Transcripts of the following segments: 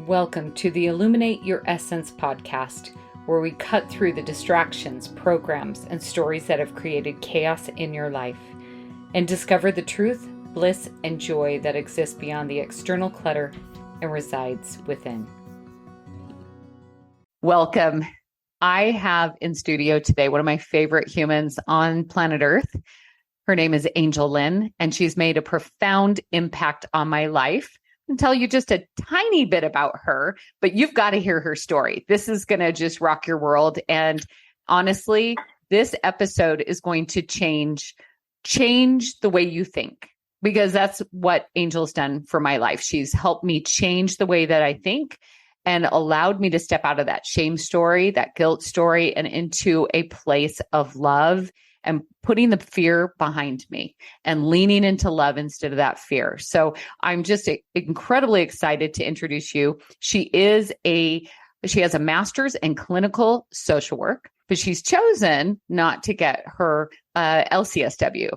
Welcome to the Illuminate Your Essence podcast, where we cut through the distractions, programs, and stories that have created chaos in your life and discover the truth, bliss, and joy that exists beyond the external clutter and resides within. Welcome. I have in studio today one of my favorite humans on planet Earth. Her name is Angel Lynn, and she's made a profound impact on my life. I'll tell you just a tiny bit about her, but you've got to hear her story. This is going to just rock your world. And honestly, this episode is going to change the way you think, because that's what Angel's done for my life. She's helped me change the way that I think and allowed me to step out of that shame story, that guilt story, and into a place of love and putting the fear behind me and leaning into love instead of that fear. So I'm just incredibly excited to introduce you. She has a master's in clinical social work, but she's chosen not to get her LCSW.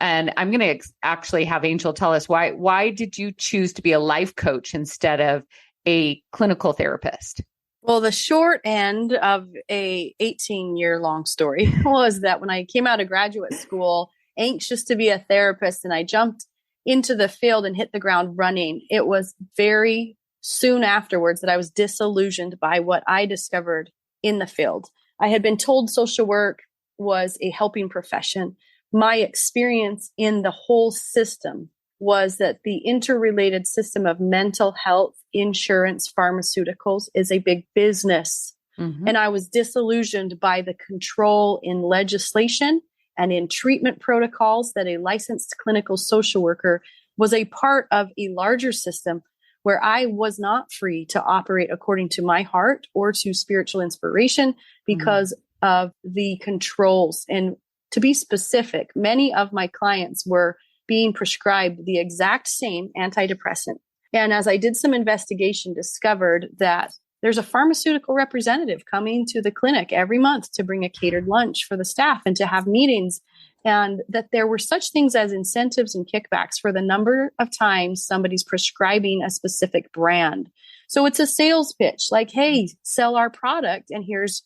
And I'm going to actually have Angel tell us why did you choose to be a life coach instead of a clinical therapist? Well, the short end of a 18-year-long story was that when I came out of graduate school, anxious to be a therapist, and I jumped into the field and hit the ground running, it was very soon afterwards that I was disillusioned by what I discovered in the field. I had been told social work was a helping profession. My experience in the whole system was that the interrelated system of mental health, insurance, pharmaceuticals is a big business. Mm-hmm. And I was disillusioned by the control in legislation and in treatment protocols that a licensed clinical social worker was a part of a larger system where I was not free to operate according to my heart or to spiritual inspiration because of the controls. And to be specific, many of my clients were being prescribed the exact same antidepressant. And as I did some investigation, discovered that there's a pharmaceutical representative coming to the clinic every month to bring a catered lunch for the staff and to have meetings, and that there were such things as incentives and kickbacks for the number of times somebody's prescribing a specific brand. So it's a sales pitch like, hey, sell our product, and here's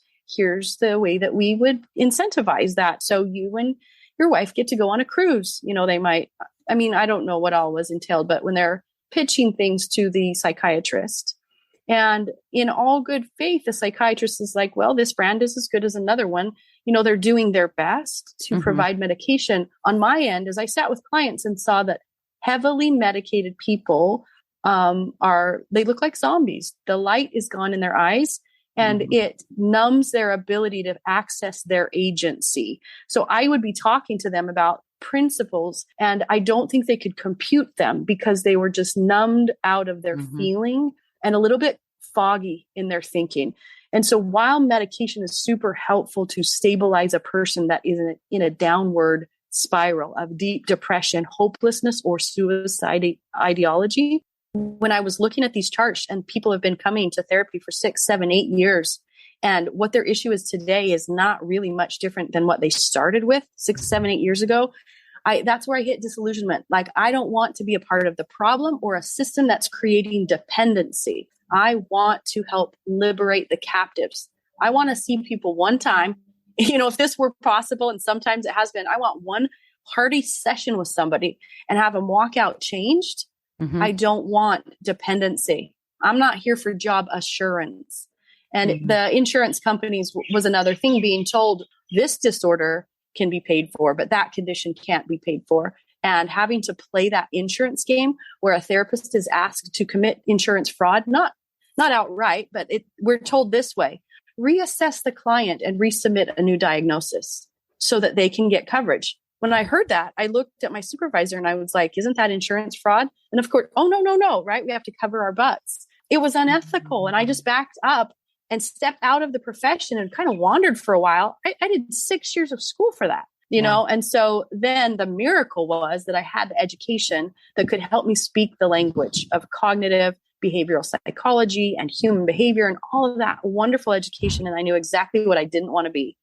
the way that we would incentivize that. So you and your wife get to go on a cruise. You know, they might, I don't know what all was entailed, but when they're pitching things to the psychiatrist, and in all good faith, the psychiatrist is like, well, this brand is as good as another one. You know, they're doing their best to provide medication. On my end, as I sat with clients and saw that heavily medicated people they look like zombies. The light is gone in their eyes. And it numbs their ability to access their agency. So I would be talking to them about principles, and I don't think they could compute them because they were just numbed out of their feeling and a little bit foggy in their thinking. And so while medication is super helpful to stabilize a person that is in a downward spiral of deep depression, hopelessness, or suicide ideology, when I was looking at these charts, and people have been coming to therapy for 6, 7, 8 years, and what their issue is today is not really much different than what they started with 6, 7, 8 years ago. That's where I hit disillusionment. Like, I don't want to be a part of the problem or a system that's creating dependency. I want to help liberate the captives. I want to see people one time, if this were possible, and sometimes it has been, I want one hearty session with somebody and have them walk out changed. I don't want dependency. I'm not here for job assurance. And the insurance companies was another thing, being told this disorder can be paid for, but that condition can't be paid for. And having to play that insurance game where a therapist is asked to commit insurance fraud, not outright, but we're told this way: reassess the client and resubmit a new diagnosis so that they can get coverage. When I heard that, I looked at my supervisor and I was like, isn't that insurance fraud? And of course, oh, no, right? We have to cover our butts. It was unethical. And I just backed up and stepped out of the profession and kind of wandered for a while. I did 6 years of school for that, you know? And so then the miracle was that I had the education that could help me speak the language of cognitive behavioral psychology and human behavior and all of that wonderful education. And I knew exactly what I didn't want to be.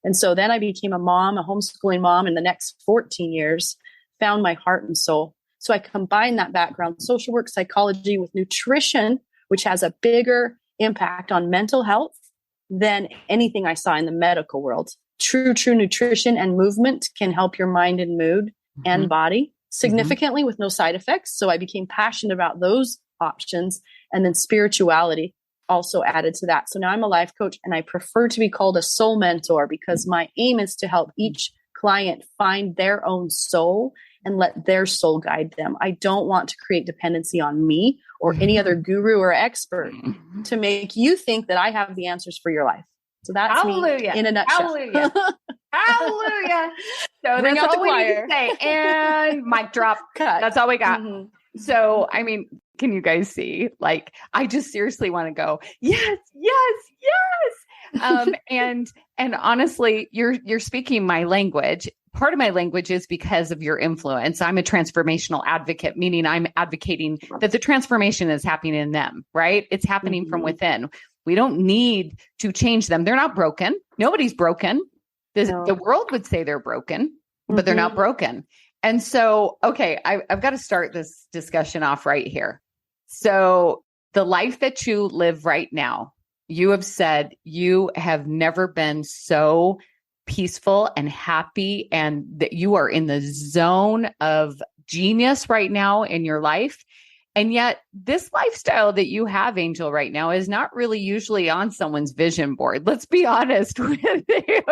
And so then I became a mom, a homeschooling mom, in the next 14 years, found my heart and soul. So I combined that background, social work, psychology, with nutrition, which has a bigger impact on mental health than anything I saw in the medical world. True nutrition and movement can help your mind and mood and body significantly with no side effects. So I became passionate about those options. And then spirituality also added to that. So now I'm a life coach, and I prefer to be called a soul mentor because my aim is to help each client find their own soul and let their soul guide them. I don't want to create dependency on me or any other guru or expert to make you think that I have the answers for your life. So that's Hallelujah. Me in a nutshell. Hallelujah. Hallelujah. So Bring that's out all the we need choir. to say. And mic drop. Cut. That's all we got. So, I mean, can you guys see? Like, I just seriously want to go, yes, yes, yes. And honestly, you're speaking my language. Part of my language is because of your influence. I'm a transformational advocate, meaning I'm advocating that the transformation is happening in them, right? It's happening from within. We don't need to change them. They're not broken. Nobody's broken. The world would say they're broken, but they're not broken. And so, okay, I've got to start this discussion off right here. So the life that you live right now, you have said you have never been so peaceful and happy, and that you are in the zone of genius right now in your life. And yet this lifestyle that you have, Angel, right now is not really usually on someone's vision board. Let's be honest with you.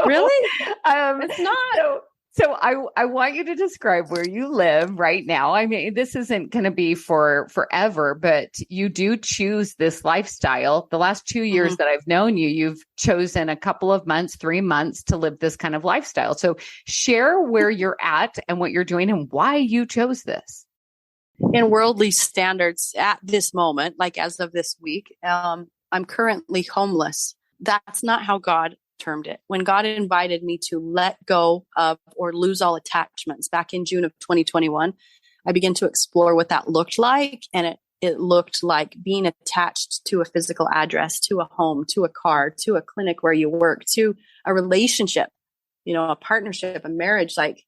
Really? It's not. So I want you to describe where you live right now. I mean, this isn't going to be for forever, but you do choose this lifestyle. The last 2 years that I've known you, you've chosen a couple of months, 3 months to live this kind of lifestyle. So share where you're at and what you're doing and why you chose this. In worldly standards at this moment, like as of this week, I'm currently homeless. That's not how God termed it. When God invited me to let go of or lose all attachments back in June of 2021, I began to explore what that looked like. And it looked like being attached to a physical address, to a home, to a car, to a clinic where you work, to a relationship, a partnership, a marriage. Like,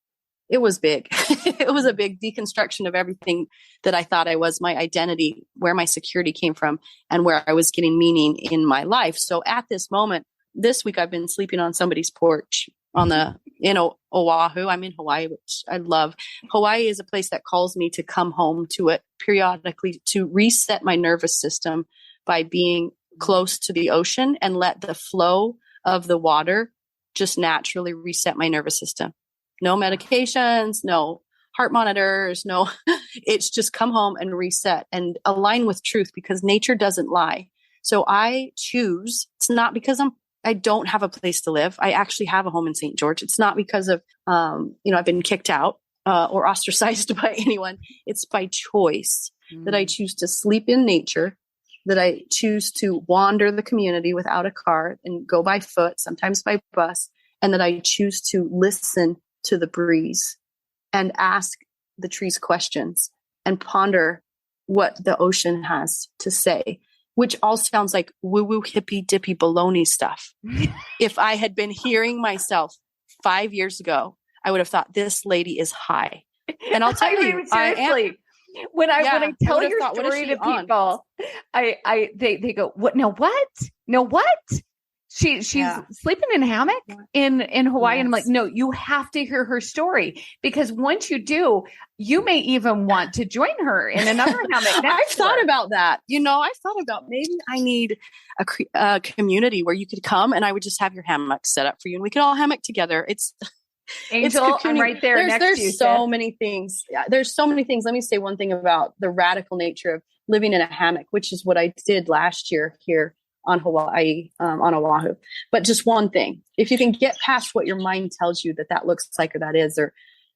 it was big. It was a big deconstruction of everything that I thought I was, my identity, where my security came from, and where I was getting meaning in my life. So at this moment, this week, I've been sleeping on somebody's porch in Oahu. I'm in Hawaii, which I love. Hawaii is a place that calls me to come home to it periodically to reset my nervous system by being close to the ocean and let the flow of the water just naturally reset my nervous system. No medications, no heart monitors, no, it's just come home and reset and align with truth, because nature doesn't lie. So I choose, it's not because I don't have a place to live. I actually have a home in St. George. It's not because of, I've been kicked out or ostracized by anyone. It's by choice that I choose to sleep in nature, that I choose to wander the community without a car and go by foot, sometimes by bus, and that I choose to listen to the breeze and ask the trees questions and ponder what the ocean has to say, which all sounds like woo-woo hippy dippy baloney stuff. If I had been hearing myself 5 years ago, I would have thought this lady is high. And I'll tell you, seriously, when I tell your story to people, they go, what? No, what? No, what? She's sleeping in a hammock in Hawaii. Yes. And I'm like, no, you have to hear her story, because once you do, you may even want to join her in another hammock. I've thought about that. I've thought about maybe I need a community where you could come and I would just have your hammock set up for you and we could all hammock together. Angel, I'm right there next to you. There's so many things. Yeah, there's so many things. Let me say one thing about the radical nature of living in a hammock, which is what I did last year here on Hawaii, on Oahu. But just one thing, if you can get past what your mind tells you that looks like or that is, or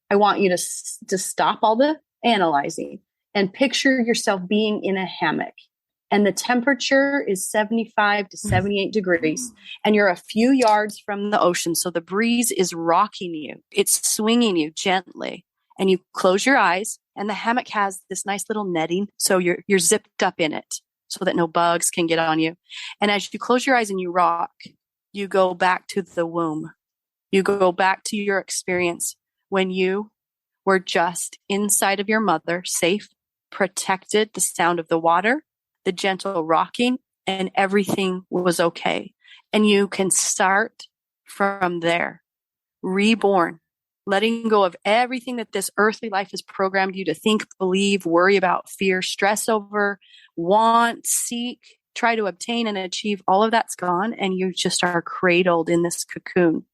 I want you to stop all the analyzing and picture yourself being in a hammock. And the temperature is 75 to 78 degrees. And you're a few yards from the ocean. So the breeze is rocking you. It's swinging you gently. And you close your eyes, and the hammock has this nice little netting. So you're zipped up in it, so that no bugs can get on you. And as you close your eyes and you rock, you go back to the womb. You go back to your experience when you were just inside of your mother, safe, protected, the sound of the water, the gentle rocking, and everything was okay. And you can start from there, reborn, letting go of everything that this earthly life has programmed you to think, believe, worry about, fear, stress over, want, seek, try to obtain and achieve. All of that's gone. And you just are cradled in this cocoon.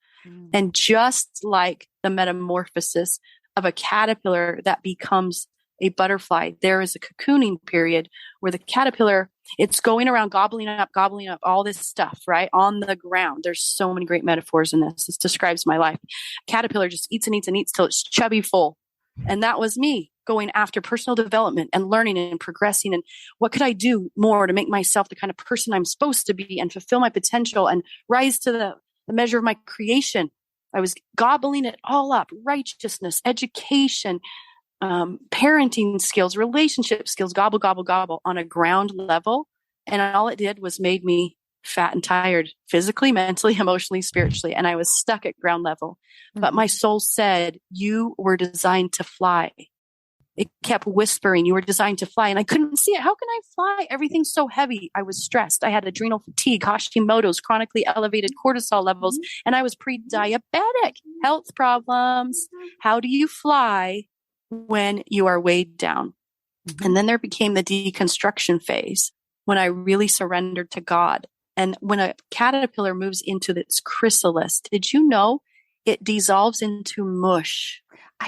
And just like the metamorphosis of a caterpillar that becomes a butterfly, there is a cocooning period where the caterpillar, it's going around gobbling up all this stuff, right? On the ground. There's so many great metaphors in this. This describes my life. Caterpillar just eats and eats and eats till it's chubby full. And that was me going after personal development and learning and progressing. And what could I do more to make myself the kind of person I'm supposed to be and fulfill my potential and rise to the measure of my creation? I was gobbling it all up: righteousness, education, parenting skills, relationship skills, gobble, gobble, gobble on a ground level. And all it did was made me fat and tired physically, mentally, emotionally, spiritually. And I was stuck at ground level. But my soul said, you were designed to fly. It kept whispering, you were designed to fly. And I couldn't see it. How can I fly? Everything's so heavy. I was stressed. I had adrenal fatigue, Hashimoto's, chronically elevated cortisol levels, and I was pre-diabetic, health problems. How do you fly when you are weighed down? And then there became the deconstruction phase when I really surrendered to God. And when a caterpillar moves into its chrysalis, did you know it dissolves into mush?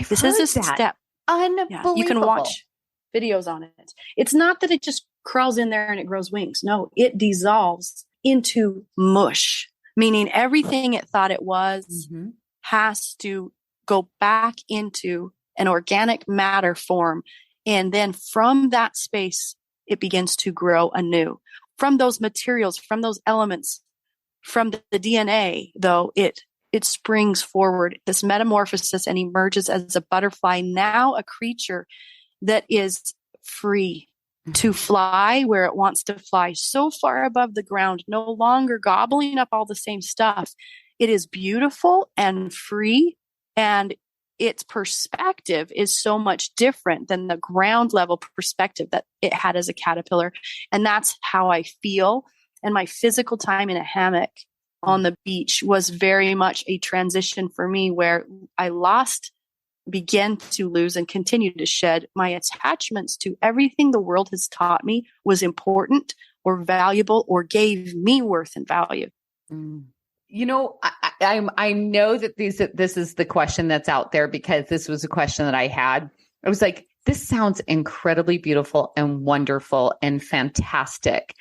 This is a step. Unbelievable. Yeah, you can watch videos on it. It's not that it just crawls in there and it grows wings. No, it dissolves into mush, meaning everything it thought it was has to go back into an organic matter form. And then from that space, it begins to grow anew. From those materials, from those elements, from the DNA, though, it springs forward, this metamorphosis, and emerges as a butterfly, now a creature that is free to fly where it wants to fly, so far above the ground, no longer gobbling up all the same stuff. It is beautiful and free, and its perspective is so much different than the ground level perspective that it had as a caterpillar. And that's how I feel. And my physical time in a hammock on the beach was very much a transition for me, where I began to lose and continue to shed my attachments to everything the world has taught me was important or valuable or gave me worth and value. You know, I know that this is the question that's out there, because this was a question that I had. I was like, this sounds incredibly beautiful and wonderful and fantastic.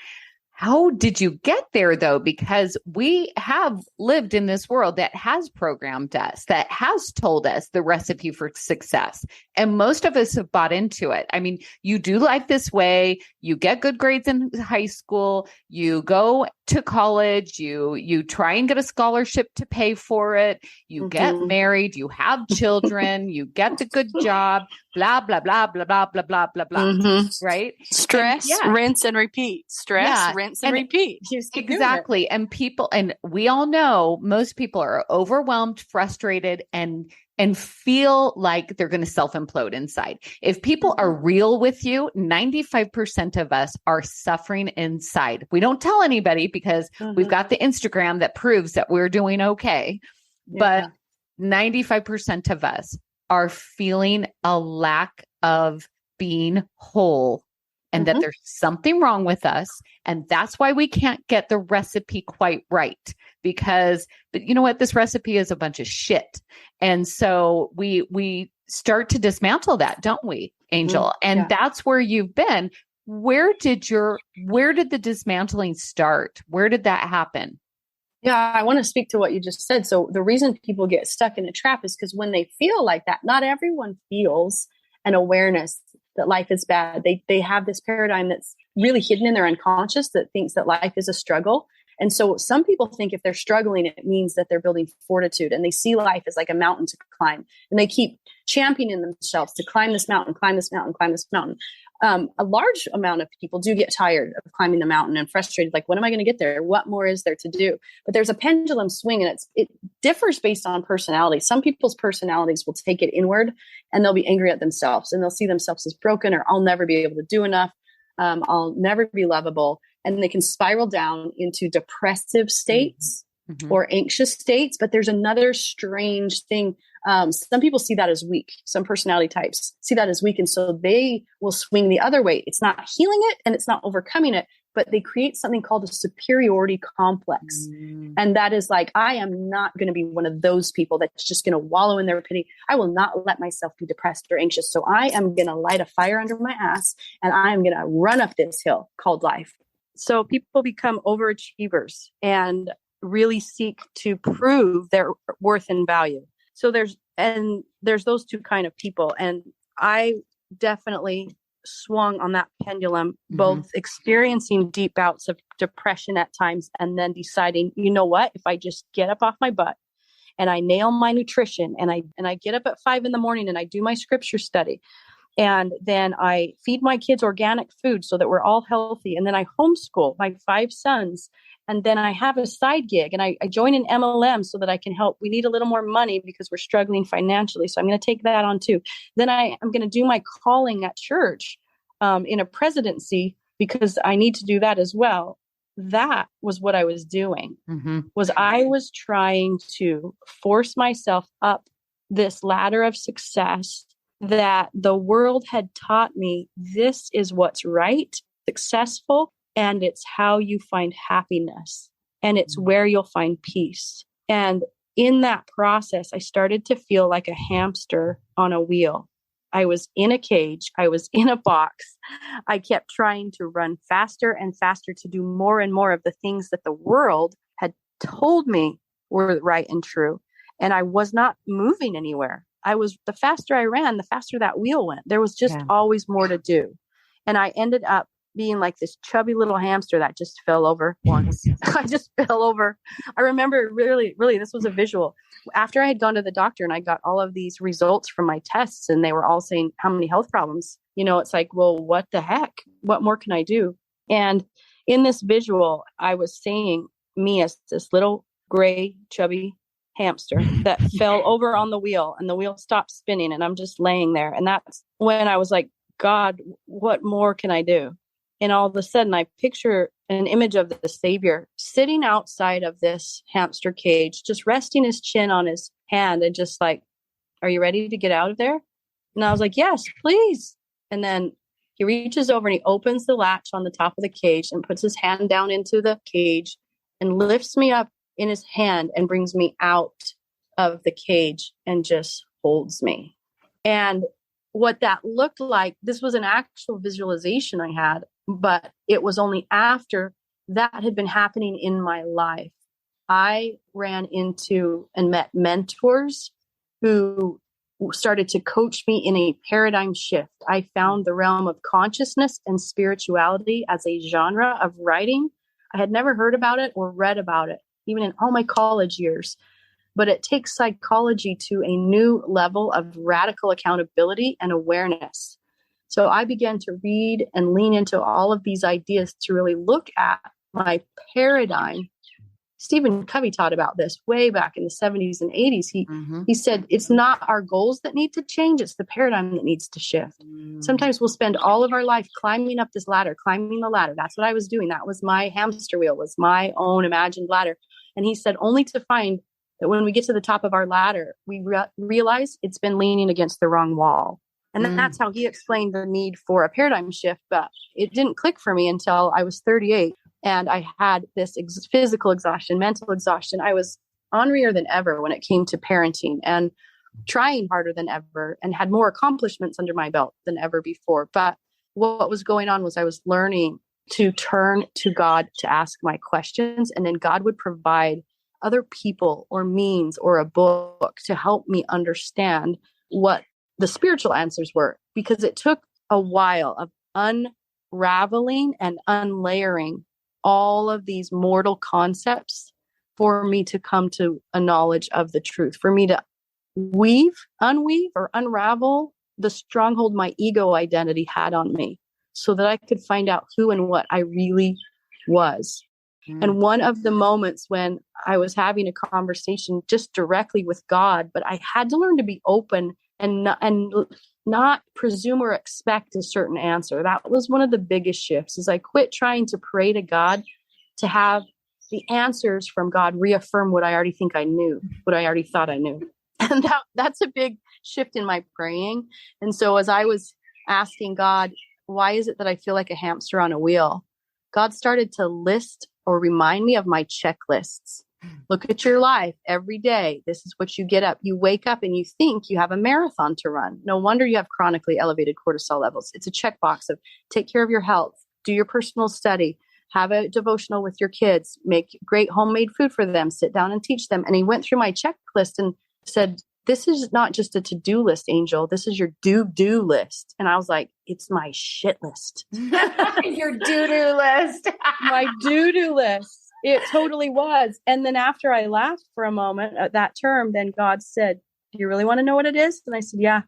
How did you get there, though? Because we have lived in this world that has programmed us, that has told us the recipe for success. And most of us have bought into it. I mean, you do life this way, you get good grades in high school, you go to college, you try and get a scholarship to pay for it, you get married, you have children, you get the good job, blah, blah, blah, blah, blah, blah, blah, blah, blah, right? Stress, rinse and repeat. Stress, rinse and repeat. Exactly. And people, and we all know, most people are overwhelmed, frustrated, and feel like they're going to self-implode inside. If people are real with you, 95% of us are suffering inside. We don't tell anybody because we've got the Instagram that proves that we're doing okay. But 95% of us are feeling a lack of being whole, and that there's something wrong with us. And that's why we can't get the recipe quite right, because, but you know what? This recipe is a bunch of shit. And so we start to dismantle that, don't we, Angel? And that's where you've been. Where did the dismantling start? Where did that happen? Yeah, I want to speak to what you just said. So the reason people get stuck in a trap is because when they feel like that, not everyone feels an awareness that life is bad. They have this paradigm that's really hidden in their unconscious that thinks that life is a struggle. And so some people think if they're struggling, it means that they're building fortitude, and they see life as like a mountain to climb, and they keep championing themselves to climb this mountain, climb this mountain, climb this mountain. A large amount of people do get tired of climbing the mountain and frustrated, like, when am I going to get there? What more is there to do? But there's a pendulum swing, and it differs based on personality. Some people's personalities will take it inward, and they'll be angry at themselves, and they'll see themselves as broken, or I'll never be able to do enough. I'll never be lovable. And they can spiral down into depressive states or anxious states. But there's another strange thing. Some people see that as weak. Some personality types see that as weak. And so they will swing the other way. It's not healing it and it's not overcoming it, but they create something called a superiority complex. And that is like, I am not going to be one of those people that's just going to wallow in their pity. I will not let myself be depressed or anxious. So I am going to light a fire under my ass and I am going to run up this hill called life. So people become overachievers and really seek to prove their worth and value. So there's those two kind of people. And I definitely swung on that pendulum, both experiencing deep bouts of depression at times and then deciding, you know what, if I just get up off my butt and I nail my nutrition and I get up at 5 a.m. and I do my scripture study and then I feed my kids organic food so that we're all healthy. And then I homeschool my 5 sons. And then I have a side gig and I join an MLM so that I can help. We need a little more money because we're struggling financially. So I'm going to take that on too. Then I'm going to do my calling at church in a presidency because I need to do that as well. That was what I was doing, was I was trying to force myself up this ladder of success that the world had taught me. This is what's right, successful. And it's how you find happiness and it's where you'll find peace. And in that process, I started to feel like a hamster on a wheel. I was in a cage. I was in a box. I kept trying to run faster and faster to do more and more of the things that the world had told me were right and true. And I was not moving anywhere. The faster I ran, the faster that wheel went. There was just always more to do. And I ended up being like this chubby little hamster that just fell over once. I just fell over. I remember really, this was a visual. After I had gone to the doctor and I got all of these results from my tests and they were all saying how many health problems, it's like, well, what the heck? What more can I do? And in this visual, I was seeing me as this little gray, chubby hamster that fell over on the wheel and the wheel stopped spinning and I'm just laying there. And that's when I was like, God, what more can I do? And all of a sudden, I picture an image of the Savior sitting outside of this hamster cage, just resting his chin on his hand and just like, are you ready to get out of there? And I was like, yes, please. And then he reaches over and he opens the latch on the top of the cage and puts his hand down into the cage and lifts me up in his hand and brings me out of the cage and just holds me. And what that looked like, this was an actual visualization I had, but it was only after that had been happening in my life. I ran into and met mentors who started to coach me in a paradigm shift. I found the realm of consciousness and spirituality as a genre of writing. I had never heard about it or read about it, even in all my college years. But it takes psychology to a new level of radical accountability and awareness. So I began to read and lean into all of these ideas to really look at my paradigm. Stephen Covey taught about this way back in the 70s and 80s. He said, it's not our goals that need to change. It's the paradigm that needs to shift. Sometimes we'll spend all of our life climbing up this ladder, climbing the ladder. That's what I was doing. That was my hamster wheel, was my own imagined ladder. And he said, only to find that when we get to the top of our ladder, we realize it's been leaning against the wrong wall. And that's how he explained the need for a paradigm shift. But it didn't click for me until I was 38. And I had this physical exhaustion, mental exhaustion. I was ornerier than ever when it came to parenting and trying harder than ever and had more accomplishments under my belt than ever before. But what was going on was I was learning to turn to God to ask my questions. And then God would provide other people or means or a book to help me understand what the spiritual answers were, because it took a while of unraveling and unlayering all of these mortal concepts for me to come to a knowledge of the truth, for me to unweave or unravel the stronghold my ego identity had on me so that I could find out who and what I really was. And one of the moments when I was having a conversation just directly with God, but I had to learn to be open and not presume or expect a certain answer. That was one of the biggest shifts. Is I quit trying to pray to God to have the answers from God reaffirm what I already think I knew, what I already thought I knew. And that's a big shift in my praying. And so as I was asking God, why is it that I feel like a hamster on a wheel? God started to list or remind me of my checklists. Look at your life every day. This is what you get up. You wake up and you think you have a marathon to run. No wonder you have chronically elevated cortisol levels. It's a checkbox of take care of your health, do your personal study, have a devotional with your kids, make great homemade food for them, sit down and teach them. And he went through my checklist and said, this is not just a to-do list, Angel. This is your do list. And I was like, it's my shit list. Your do-do list. My do list. It totally was. And then after I laughed for a moment at that term, then God said, do you really want to know what it is? And I said, yeah.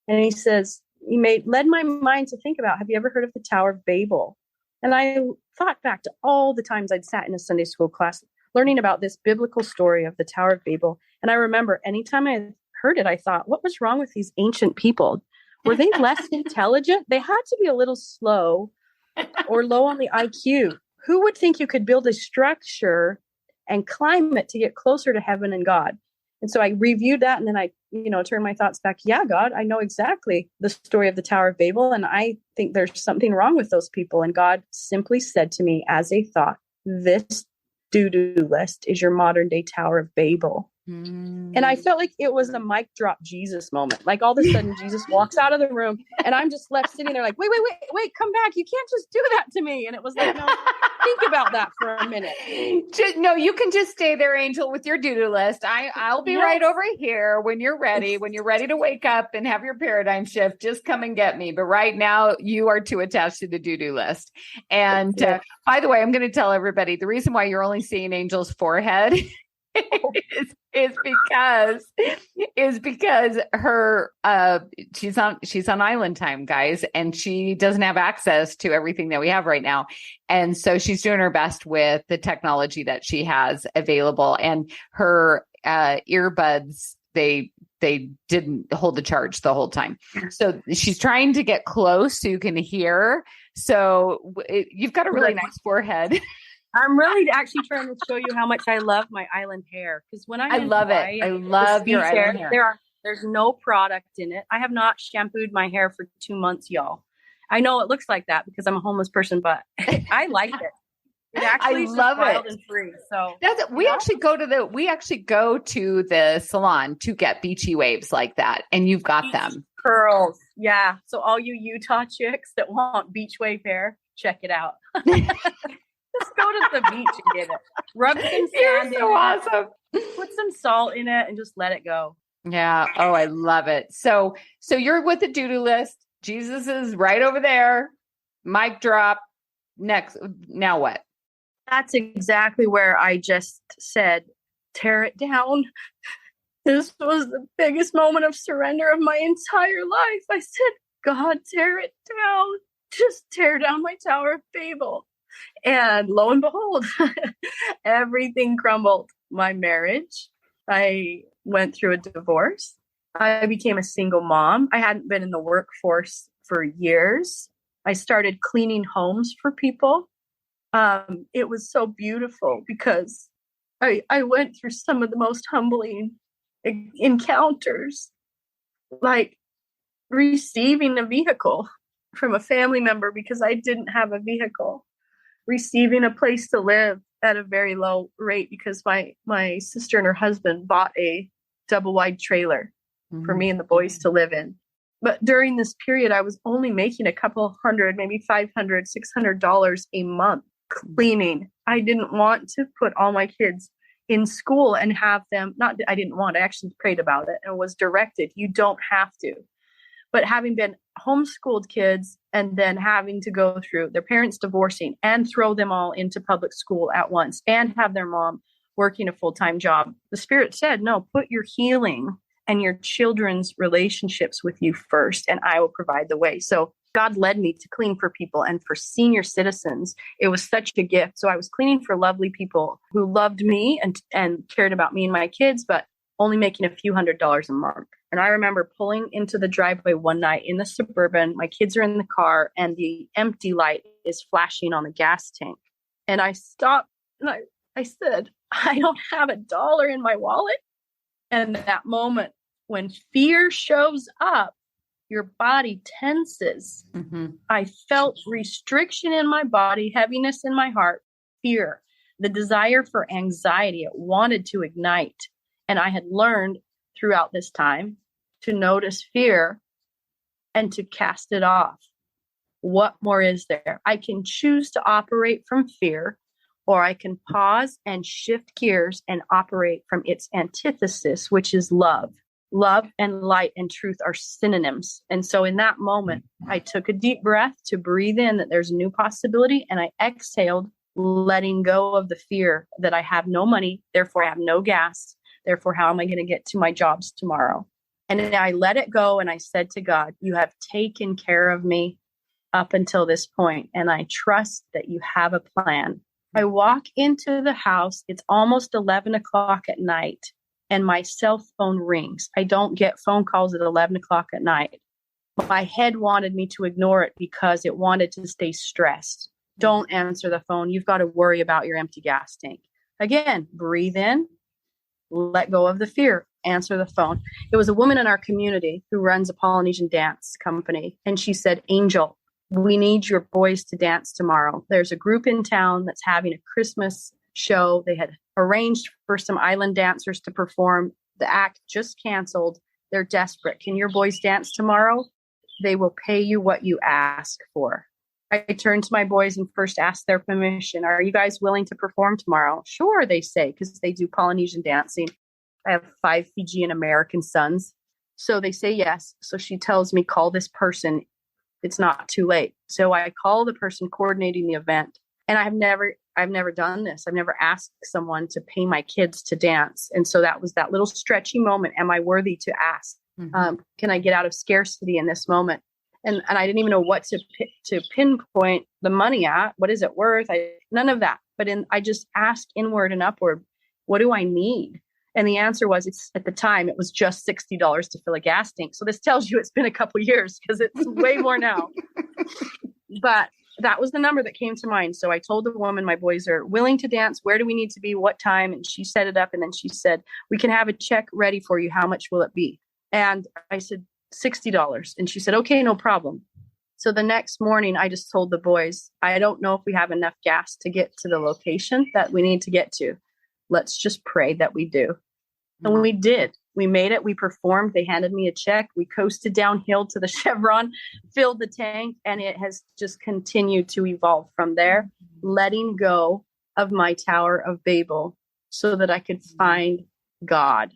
And he says, led my mind to think about, have you ever heard of the Tower of Babel? And I thought back to all the times I'd sat in a Sunday school class learning about this biblical story of the Tower of Babel. And I remember anytime I heard it, I thought, what was wrong with these ancient people? Were they less intelligent? They had to be a little slow or low on the IQ. Who would think you could build a structure and climb it to get closer to heaven and God? And so I reviewed that, and then I, turned my thoughts back. Yeah, God, I know exactly the story of the Tower of Babel, and I think there's something wrong with those people. And God simply said to me as a thought, this do list is your modern day Tower of Babel. And I felt like it was a mic drop Jesus moment. Like all of a sudden Jesus walks out of the room and I'm just left sitting there like, wait, come back. You can't just do that to me. And it was like, no, think about that for a minute. No, you can just stay there, Angel, with your do-do list. I'll be right over here when you're ready to wake up and have your paradigm shift. Just come and get me. But right now you are too attached to the do-do list. And by the way, I'm going to tell everybody the reason why you're only seeing Angel's forehead is because her she's on island time, guys, and she doesn't have access to everything that we have right now. And so she's doing her best with the technology that she has available, and her earbuds, they didn't hold the charge the whole time. So she's trying to get close so you can hear. So you've got a really nice forehead. I'm really actually trying to show you how much I love my island hair. Because when I love it. I love your island hair. There's no product in it. I have not shampooed my hair for 2 months, y'all. I know it looks like that because I'm a homeless person, but I like it. It actually love it. And free. So we actually go to the salon to get beachy waves like that, and you've got them. Curls. Yeah. So all you Utah chicks that want beach wave hair, check it out. Just go to the beach and get it. Rub some sand in it. Awesome. Put some salt in it and just let it go. Yeah. Oh, I love it. So you're with the do-do list. Jesus is right over there. Mic drop. Next. Now what? That's exactly where I just said, tear it down. This was the biggest moment of surrender of my entire life. I said, God, tear it down. Just tear down my Tower of Babel. And lo and behold, everything crumbled. My marriage, I went through a divorce. I became a single mom. I hadn't been in the workforce for years. I started cleaning homes for people. It was so beautiful because I went through some of the most humbling encounters, like receiving a vehicle from a family member because I didn't have a vehicle. Receiving a place to live at a very low rate because my sister and her husband bought a double wide trailer for me and the boys to live in. But during this period, I was only making a couple hundred, maybe $500, $600 a month cleaning. I didn't want to put all my kids in school and have them, I didn't want, I actually prayed about it and was directed. You don't have to. But having been homeschooled kids and then having to go through their parents divorcing and throw them all into public school at once and have their mom working a full-time job, the Spirit said, no, put your healing and your children's relationships with you first, and I will provide the way. So God led me to clean for people, and for senior citizens, it was such a gift. So I was cleaning for lovely people who loved me and cared about me and my kids, but only making a few $100s a month. And I remember pulling into the driveway one night in the Suburban. My kids are in the car and the empty light is flashing on the gas tank. And I stopped and I said, I don't have $1 in my wallet. And that moment when fear shows up, your body tenses. Mm-hmm. I felt restriction in my body, heaviness in my heart, fear, the desire for anxiety. It wanted to ignite. And I had learned throughout this time to notice fear and to cast it off. What more is there? I can choose to operate from fear, or I can pause and shift gears and operate from its antithesis, which is love. Love and light and truth are synonyms. And so in that moment, I took a deep breath to breathe in that there's a new possibility. And I exhaled, letting go of the fear that I have no money, therefore I have no gas. Therefore, how am I going to get to my jobs tomorrow? And then I let it go. And I said to God, you have taken care of me up until this point, and I trust that you have a plan. I walk into the house. It's almost 11 o'clock at night, and my cell phone rings. I don't get phone calls at 11 o'clock at night. My head wanted me to ignore it because it wanted to stay stressed. Don't answer the phone. You've got to worry about your empty gas tank. Again, breathe in, let go of the fear, answer the phone. It was a woman in our community who runs a Polynesian dance company. And she said, Angel, we need your boys to dance tomorrow. There's a group in town that's having a Christmas show. They had arranged for some island dancers to perform. The act just canceled. They're desperate. Can your boys dance tomorrow? They will pay you what you ask for. I turned to my boys and first asked their permission. Are you guys willing to perform tomorrow? Sure, they say, because they do Polynesian dancing. I have 5 Fijian American sons. So they say yes. So she tells me, call this person. It's not too late. So I call the person coordinating the event. And I've never done this. I've never asked someone to pay my kids to dance. And so that was that little stretchy moment. Am I worthy to ask? Mm-hmm. Can I get out of scarcity in this moment? And I didn't even know what to pinpoint the money at. What is it worth? None of that. But I just asked inward and upward, what do I need? And the answer was, at the time, it was just $60 to fill a gas tank. So this tells you it's been a couple of years because it's way more now. But that was the number that came to mind. So I told the woman, my boys are willing to dance. Where do we need to be? What time? And she set it up. And then she said, we can have a check ready for you. How much will it be? And I said, $60. And she said, okay, no problem. So the next morning, I just told the boys, I don't know if we have enough gas to get to the location that we need to get to. Let's just pray that we do. And we did. We made it. We performed. They handed me a check. We coasted downhill to the Chevron, filled the tank, and it has just continued to evolve from there, letting go of my Tower of Babel so that I could find God.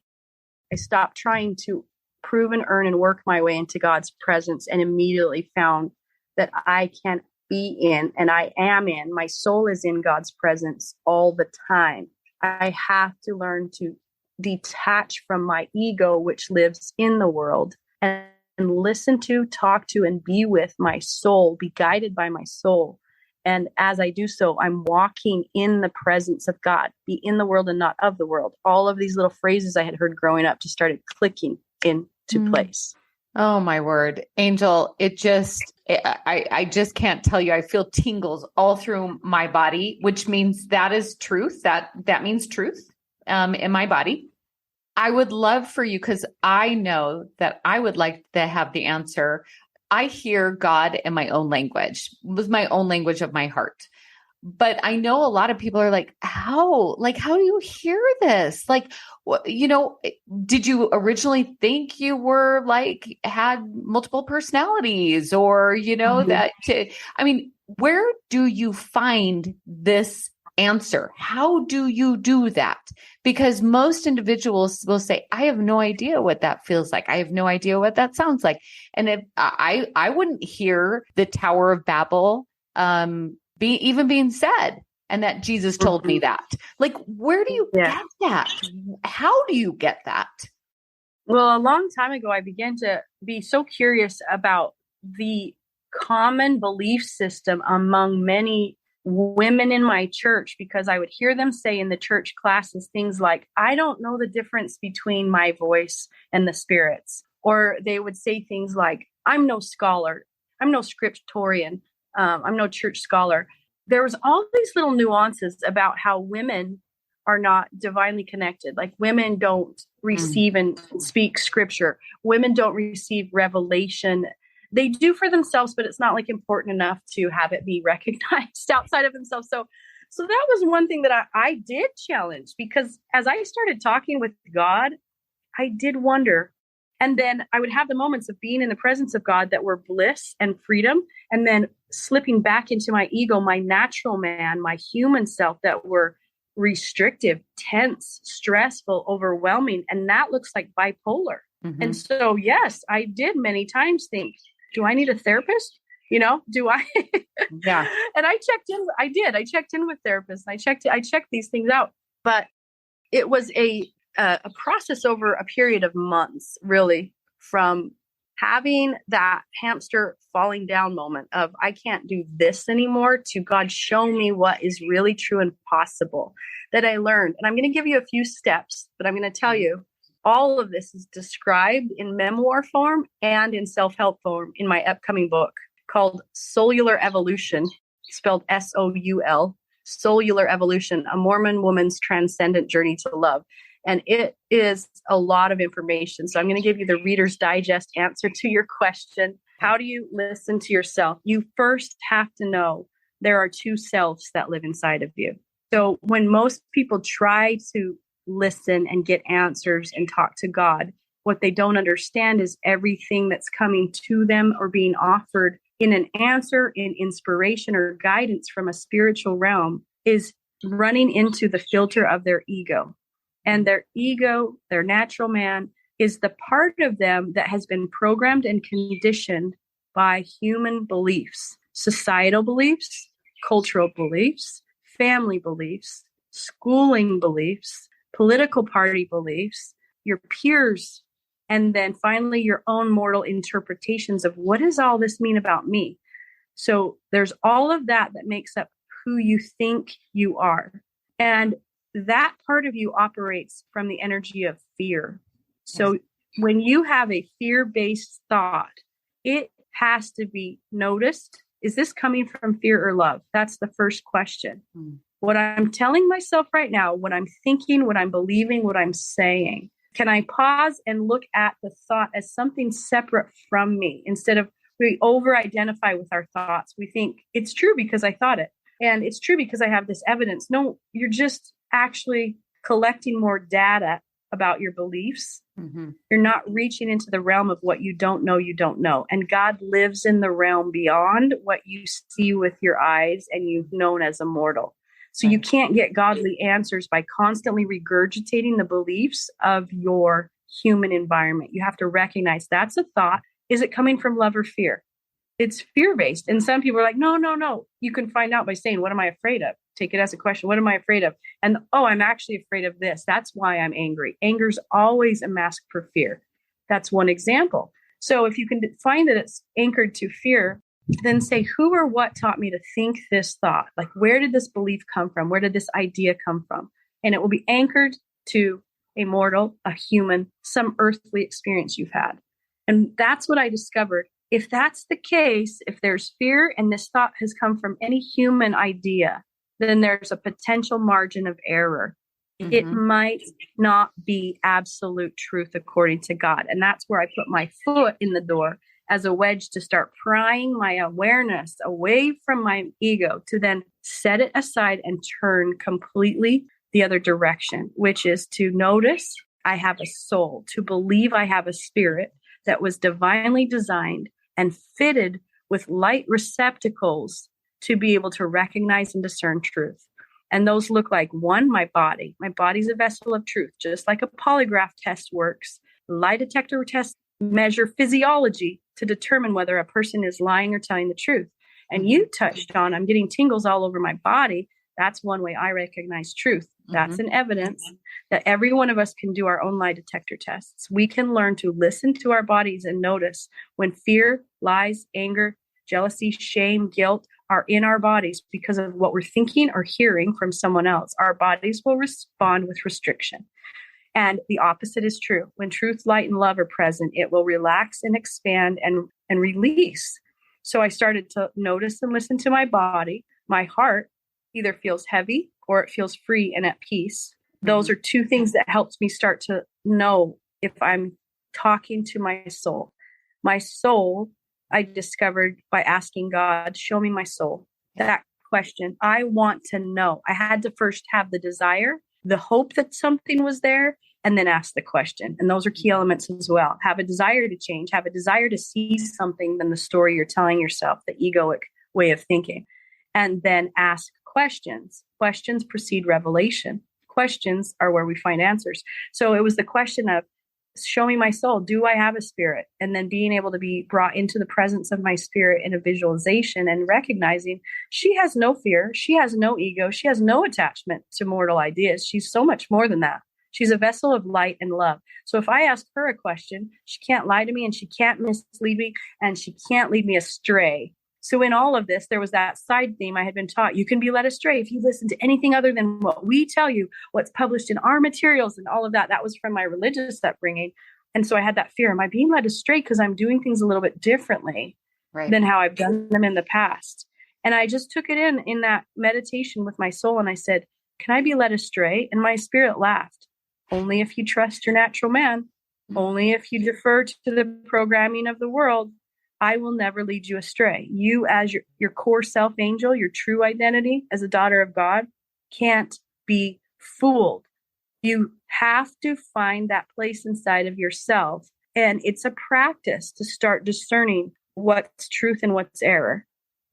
I stopped trying to prove and earn and work my way into God's presence and immediately found that I can be in, and I am in. My soul is in God's presence all the time. I have to learn to detach from my ego, which lives in the world, and listen to, talk to, and be with my soul, be guided by my soul. And as I do so, I'm walking in the presence of God, be in the world and not of the world. All of these little phrases I had heard growing up just started clicking into place. Oh my word, Angel, I just can't tell you. I feel tingles all through my body, which means that is truth. That means truth in my body. I would love for you, because I know that I would like to have the answer. I hear God in my own language, with my own language of my heart. But I know a lot of people are like, how do you hear this? Like, did you originally think you were had multiple personalities or, where do you find this answer? How do you do that? Because most individuals will say, I have no idea what that feels like. I have no idea what that sounds like. And if I wouldn't hear the Tower of Babel, being said, and that Jesus told me that. Like, where do you get that? How do you get that? Well, a long time ago, I began to be so curious about the common belief system among many women in my church, because I would hear them say in the church classes things like, I don't know the difference between my voice and the spirits. Or they would say things like, I'm no scholar, I'm no scriptorian, I'm no church scholar. There was all these little nuances about how women are not divinely connected. Like women don't receive and speak scripture. Women don't receive revelation. They do for themselves, but it's not like important enough to have it be recognized outside of themselves. So that was one thing that I did challenge, because as I started talking with God, I did wonder. And then I would have the moments of being in the presence of God that were bliss and freedom, and then slipping back into my ego, my natural man, my human self, that were restrictive, tense, stressful, overwhelming. And that looks like bipolar. Mm-hmm. And so, yes, I did many times think, do I need a therapist? Do I? Yeah. And I checked in. I checked in with therapists. I checked these things out. But it was a process over a period of months, really, from having that hamster falling down moment of I can't do this anymore to God, show me what is really true and possible, that I learned. And I'm going to give you a few steps, but I'm going to tell you all of this is described in memoir form and in self-help form in my upcoming book called Soular Evolution, spelled SOUL, Soular Evolution, A Mormon Woman's Transcendent Journey to Love. And it is a lot of information. So I'm going to give you the Reader's Digest answer to your question. How do you listen to yourself? You first have to know there are two selves that live inside of you. So when most people try to listen and get answers and talk to God, what they don't understand is everything that's coming to them or being offered in an answer, in inspiration or guidance from a spiritual realm is running into the filter of their ego. And their ego, their natural man, is the part of them that has been programmed and conditioned by human beliefs, societal beliefs, cultural beliefs, family beliefs, schooling beliefs, political party beliefs, your peers, and then finally your own mortal interpretations of what does all this mean about me? So there's all of that makes up who you think you are. And that part of you operates from the energy of fear. So when you have a fear-based thought, it has to be noticed. Is this coming from fear or love? That's the first question. What I'm telling myself right now, what I'm thinking, what I'm believing, what I'm saying, can I pause and look at the thought as something separate from me? Instead of we over-identify with our thoughts. We think it's true because I thought it. And it's true because I have this evidence. No, you're just actually collecting more data about your beliefs. Mm-hmm. You're not reaching into the realm of what you don't know. And God lives in the realm beyond what you see with your eyes and you've known as a mortal. So you can't get godly answers by constantly regurgitating the beliefs of your human environment. You have to recognize that's a thought. Is it coming from love or fear? It's fear-based. And some people are like, no. You can find out by saying, what am I afraid of? Take it as a question. What am I afraid of? And, I'm actually afraid of this. That's why I'm angry. Anger's always a mask for fear. That's one example. So if you can find that it's anchored to fear, then say, who or what taught me to think this thought? Like, where did this belief come from? Where did this idea come from? And it will be anchored to a mortal, a human, some earthly experience you've had. And that's what I discovered. If that's the case, if there's fear and this thought has come from any human idea, then there's a potential margin of error. Mm-hmm. It might not be absolute truth according to God. And that's where I put my foot in the door as a wedge to start prying my awareness away from my ego to then set it aside and turn completely the other direction, which is to notice I have a soul, to believe I have a spirit that was divinely designed and fitted with light receptacles to be able to recognize and discern truth. And those look like, one, my body. My body's a vessel of truth, just like a polygraph test works. Lie detector tests measure physiology to determine whether a person is lying or telling the truth. And you touched on, I'm getting tingles all over my body. That's one way I recognize truth. That's an evidence that every one of us can do our own lie detector tests. We can learn to listen to our bodies and notice when fear, lies, anger, jealousy, shame, guilt are in our bodies because of what we're thinking or hearing from someone else. Our bodies will respond with restriction. And the opposite is true. When truth, light, and love are present, it will relax and expand and release. So I started to notice and listen to my body. My heart either feels heavy or it feels free and at peace. Those are two things that helps me start to know if I'm talking to my soul. My soul, I discovered by asking God, show me my soul. That question, I want to know. I had to first have the desire, the hope that something was there, and then ask the question. And those are key elements as well. Have a desire to change, have a desire to see something than the story you're telling yourself, the egoic way of thinking. And then ask questions. Questions precede revelation. Questions are where we find answers. So it was the question of, show me my soul. Do I have a spirit? And then being able to be brought into the presence of my spirit in a visualization and recognizing she has no fear. She has no ego. She has no attachment to mortal ideas. She's so much more than that. She's a vessel of light and love. So if I ask her a question, she can't lie to me and she can't mislead me and she can't lead me astray. So in all of this, there was that side theme I had been taught. You can be led astray if you listen to anything other than what we tell you, what's published in our materials and all of that. That was from my religious upbringing. And so I had that fear. Am I being led astray because I'm doing things a little bit differently than how I've done them in the past? And I just took it in that meditation with my soul. And I said, can I be led astray? And my spirit laughed. Only if you trust your natural man, only if you defer to the programming of the world, I will never lead you astray. You as your core self angel, your true identity as a daughter of God, can't be fooled. You have to find that place inside of yourself. And it's a practice to start discerning what's truth and what's error.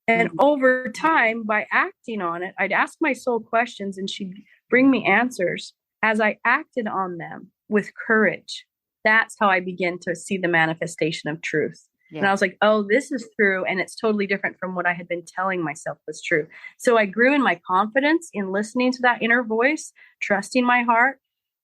And over time, by acting on it, I'd ask my soul questions and she'd bring me answers. As I acted on them with courage, that's how I began to see the manifestation of truth. Yeah. And I was like, oh, this is true. And it's totally different from what I had been telling myself was true. So I grew in my confidence in listening to that inner voice, trusting my heart.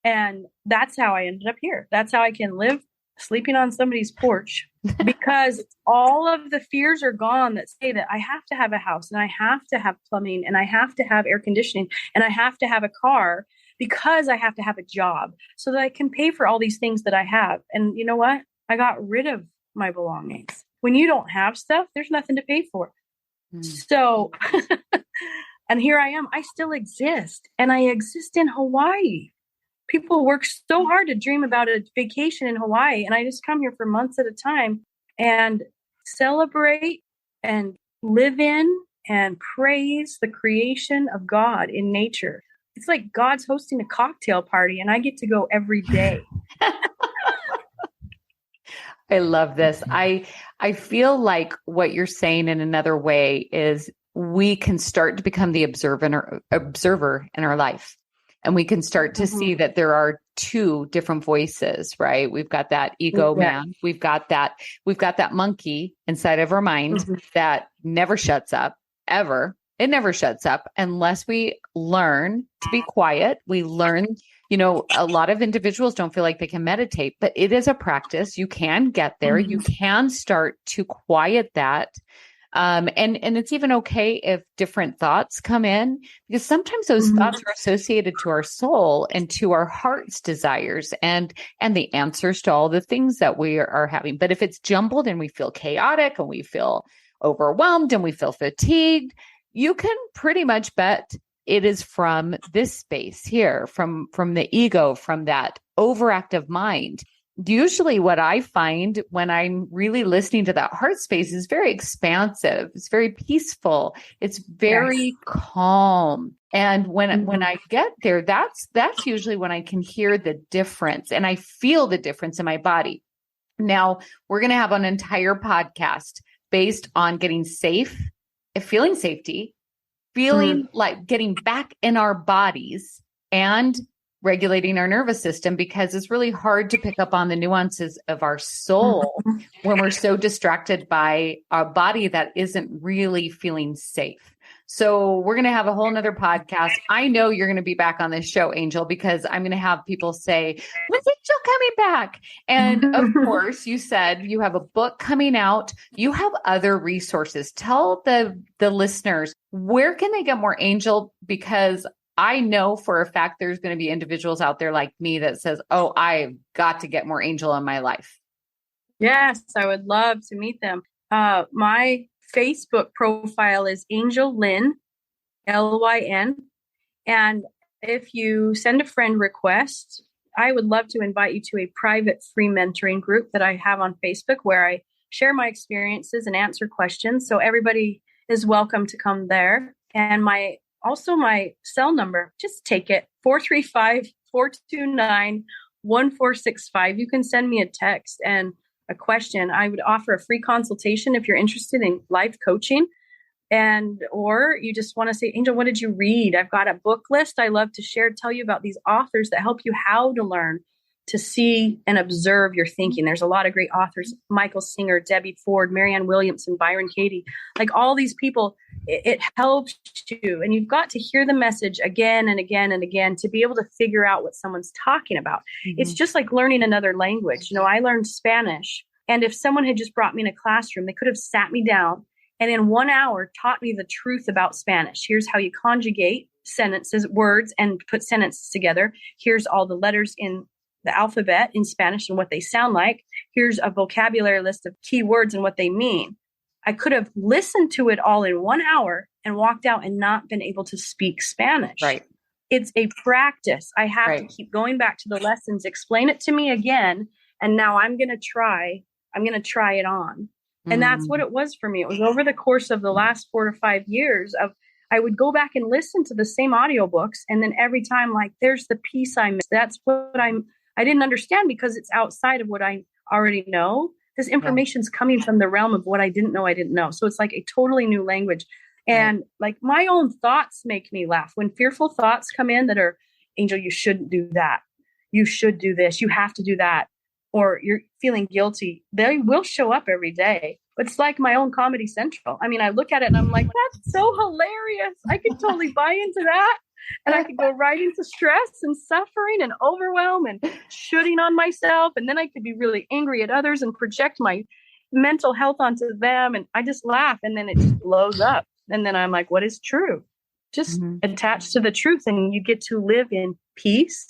And that's how I ended up here. That's how I can live sleeping on somebody's porch because all of the fears are gone that say that I have to have a house and I have to have plumbing and I have to have air conditioning and I have to have a car because I have to have a job so that I can pay for all these things that I have. And you know what? I got rid of my belongings. When you don't have stuff, there's nothing to pay for. So, and here I am. I still exist and I exist in Hawaii. People work so hard to dream about a vacation in Hawaii. And I just come here for months at a time and celebrate and live in and praise the creation of God in nature. It's like God's hosting a cocktail party and I get to go every day. I love this. I feel like what you're saying in another way is we can start to become the observer in our life. And we can start to see that there are two different voices, right? We've got that ego man. We've got that monkey inside of our mind that never shuts up ever. It never shuts up unless we learn to be quiet. We learn, a lot of individuals don't feel like they can meditate, but it is a practice. You can get there. You can start to quiet that. And it's even okay if different thoughts come in because sometimes those thoughts are associated to our soul and to our heart's desires and the answers to all the things that we are having. But if it's jumbled and we feel chaotic and we feel overwhelmed and we feel fatigued, you can pretty much bet it is from this space here, from the ego, from that overactive mind. Usually what I find when I'm really listening to that heart space is very expansive. It's very peaceful. It's very calm. And when I get there, that's usually when I can hear the difference and I feel the difference in my body. Now we're going to have an entire podcast based on getting safe, feeling safety, feeling like getting back in our bodies and regulating our nervous system, because it's really hard to pick up on the nuances of our soul when we're so distracted by our body that isn't really feeling safe. So we're going to have a whole nother podcast. I know you're going to be back on this show, Angel, because I'm going to have people say, when's Angel coming back? And of course, you said you have a book coming out. You have other resources. Tell the listeners, where can they get more Angel? Because I know for a fact there's going to be individuals out there like me that says, oh, I've got to get more Angel in my life. Yes, I would love to meet them. My Facebook profile is Angel Lynn, Lyn. And if you send a friend request, I would love to invite you to a private free mentoring group that I have on Facebook where I share my experiences and answer questions. So everybody is welcome to come there. And my cell number, just take it, 435-429-1465. You can send me a text and a question. I would offer a free consultation if you're interested in life coaching. Or you just want to say, Angel, what did you read? I've got a book list I love to share, tell you about these authors that help you how to learn to see and observe your thinking. There's a lot of great authors, Michael Singer, Debbie Ford, Marianne Williamson, Byron Katie, like all these people. It helps you. And you've got to hear the message again and again and again to be able to figure out what someone's talking about. Mm-hmm. It's just like learning another language. I learned Spanish. And if someone had just brought me in a classroom, they could have sat me down and in 1 hour taught me the truth about Spanish. Here's how you conjugate sentences, words, and put sentences together. Here's all the letters in the alphabet in Spanish and what they sound like. Here's a vocabulary list of key words and what they mean. I could have listened to it all in 1 hour and walked out and not been able to speak Spanish. Right. It's a practice. I have to keep going back to the lessons, explain it to me again. And now I'm going to try it on. And that's what it was for me. It was over the course of the last 4 to 5 years I would go back and listen to the same audiobooks. And then every time, like, there's the piece I missed. That's what I didn't understand because it's outside of what I already know. This information's coming from the realm of what I didn't know. So it's like a totally new language. And like my own thoughts make me laugh. When fearful thoughts come in that are, Angel, you shouldn't do that. You should do this. You have to do that. Or you're feeling guilty, they will show up every day. But it's like my own Comedy Central. I mean, I look at it and I'm like, that's so hilarious. I could totally buy into that. And I could go right into stress and suffering and overwhelm and shooting on myself. And then I could be really angry at others and project my mental health onto them. And I just laugh and then it just blows up. And then I'm like, what is true? Just attach to the truth and you get to live in peace,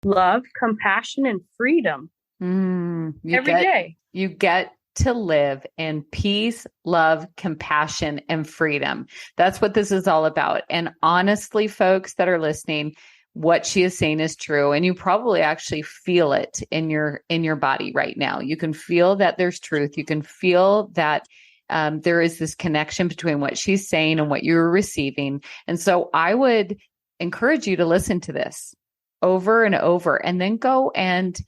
love, compassion, and freedom. Every day. You get to live in peace, love, compassion, and freedom. That's what this is all about. And honestly, folks that are listening, what she is saying is true. And you probably actually feel it in your body right now. You can feel that there's truth. You can feel that there is this connection between what she's saying and what you're receiving. And so I would encourage you to listen to this over and over, and then go and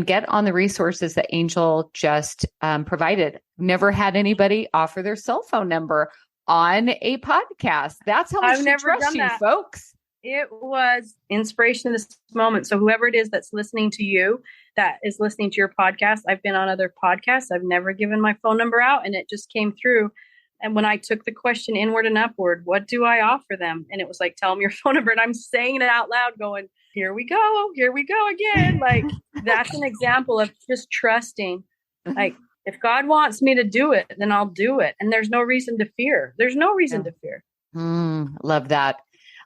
get on the resources that Angel just provided. Never had anybody offer their cell phone number on a podcast. That's how much she trusts you, folks. It was inspiration in this moment. So whoever it is that's listening to you, that is listening to your podcast, I've been on other podcasts. I've never given my phone number out, and it just came through. And when I took the question inward and upward, what do I offer them? And it was like, tell them your phone number. And I'm saying it out loud going, here we go again. Like, that's an example of just trusting. Like, if God wants me to do it, then I'll do it. And there's no reason to fear. There's no reason to fear. Love that.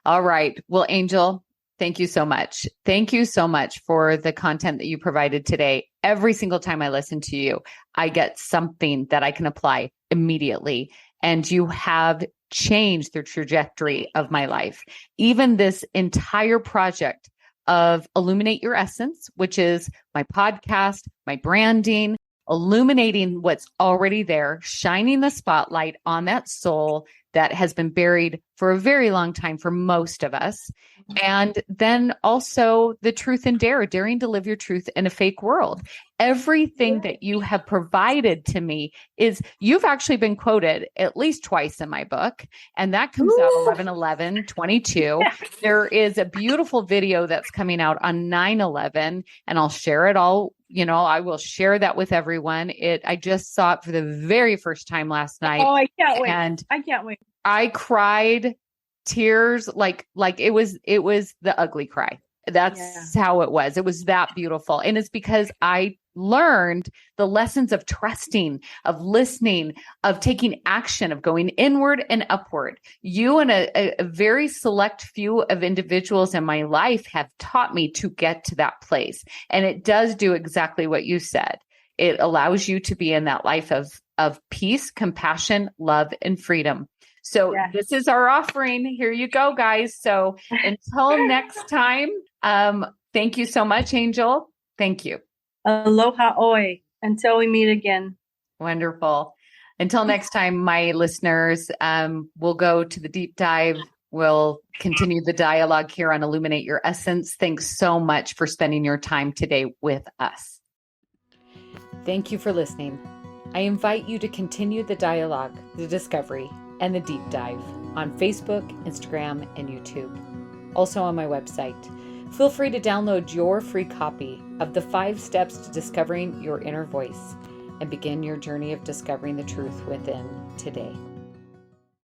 All right. Well, Angel, thank you so much. Thank you so much for the content that you provided today. Every single time I listen to you, I get something that I can apply immediately. And you have changed the trajectory of my life. Even this entire project of Illuminate Your Essence, which is my podcast, my branding, illuminating what's already there, shining the spotlight on that soul that has been buried for a very long time for most of us. And then also the truth and daring to live your truth in a fake world. Everything that you have provided to me is, you've actually been quoted at least twice in my book. And that comes out 11/11/22. There is a beautiful video that's coming out on 9/11, and I'll share it all. I will share that with everyone. I just saw it for the very first time last night. Oh, I can't wait. And I can't wait. I cried tears like it was the ugly cry. Yeah. That's how it was. It was that beautiful. And it's because I learned the lessons of trusting, of listening, of taking action, of going inward and upward. You and a very select few of individuals in my life have taught me to get to that place. And it does do exactly what you said. It allows you to be in that life of peace, compassion, love, and freedom. So Yes. this is our offering. Here you go, guys. So until next time, thank you so much, Angel. Thank you. Aloha oi. Until we meet again. Wonderful. Until next time, my listeners, we'll go to the deep dive. We'll continue the dialogue here on Illuminate Your Essence. Thanks so much for spending your time today with us. Thank you for listening. I invite you to continue the dialogue, the discovery, and the deep dive on Facebook, Instagram, and YouTube. Also on my website. Feel free to download your free copy of the 5 Steps to Discovering Your Inner Voice and begin your journey of discovering the truth within today.